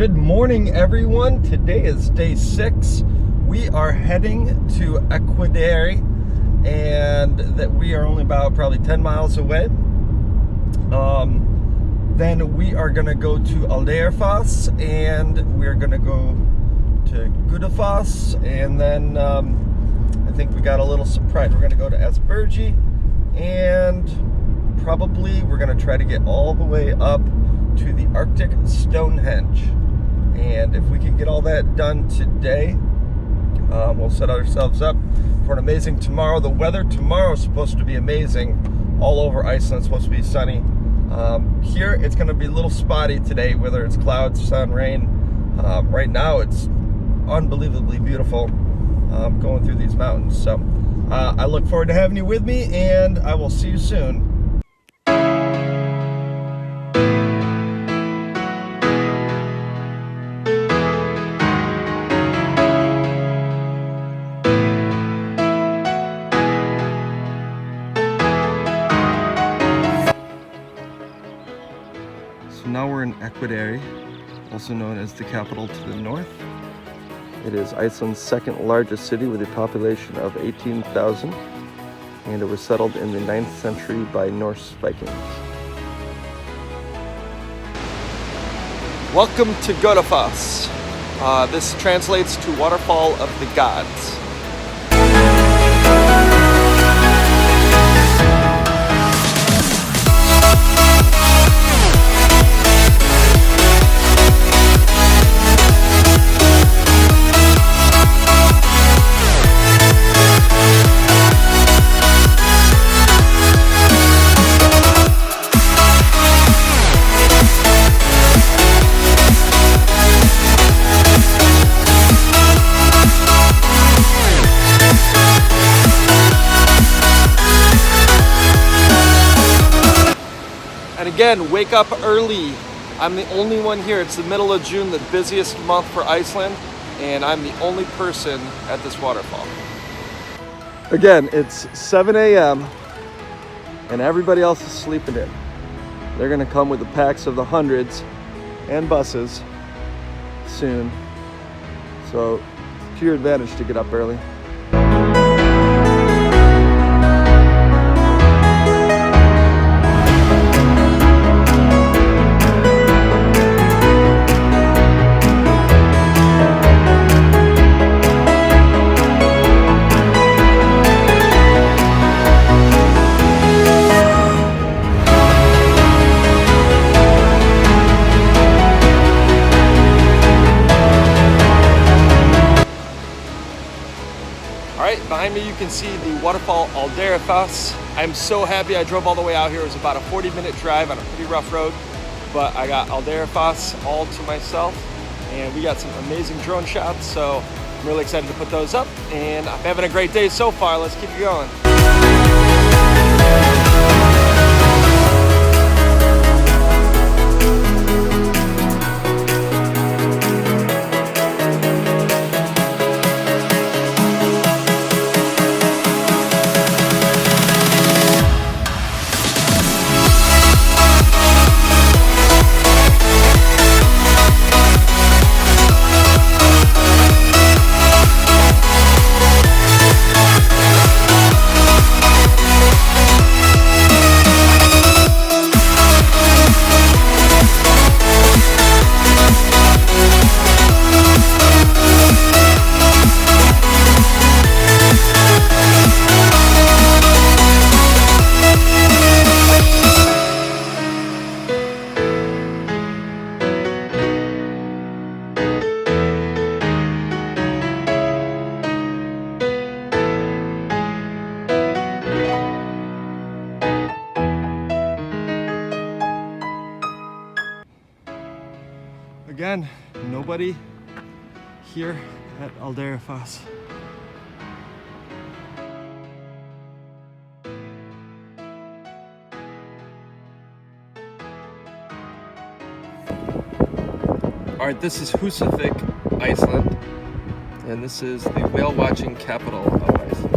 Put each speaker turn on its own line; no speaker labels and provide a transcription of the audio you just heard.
Good morning, everyone. Today is day 6. We are heading to Akureyri, and that we are only about probably 10 miles away. Then we are going to go to Aldeyjarfoss, and we're going to go to Godafoss, and then I think we got a little surprise. We're going to go to Asbyrgi, and probably we're going to try to get all the way up to the Arctic Stonehenge. And if we can get all that done today, we'll set ourselves up for an amazing tomorrow. The weather tomorrow is supposed to be amazing all over Iceland. It's supposed to be sunny. Here it's going to be a little spotty today, whether it's clouds, sun, rain. Right now it's unbelievably beautiful going through these mountains. So I look forward to having you with me, and I will see you soon. So now we're in Akureyri, also known as the capital to the north. It is Iceland's second largest city with a population of 18,000, and it was settled in the 9th century by Norse Vikings. Welcome to Godafoss. This translates to Waterfall of the Gods. And again, wake up early. I'm the only one here. It's the middle of June, the busiest month for Iceland, and I'm the only person at this waterfall. Again, it's 7 a.m. and everybody else is sleeping in. They're gonna come with the packs of the hundreds and buses soon. So it's to your advantage to get up early. Behind me you can see the waterfall Aldeyjarfoss. I'm so happy I drove all the way out here. It was about a 40-minute drive on a pretty rough road, but I got Aldeyjarfoss all to myself, and we got some amazing drone shots, so I'm really excited to put those up, and I'm having a great day so far. Let's keep it going. Again, nobody here at Aldeyjarfoss. Alright, this is Husavik, Iceland, and this is the whale watching capital of Iceland.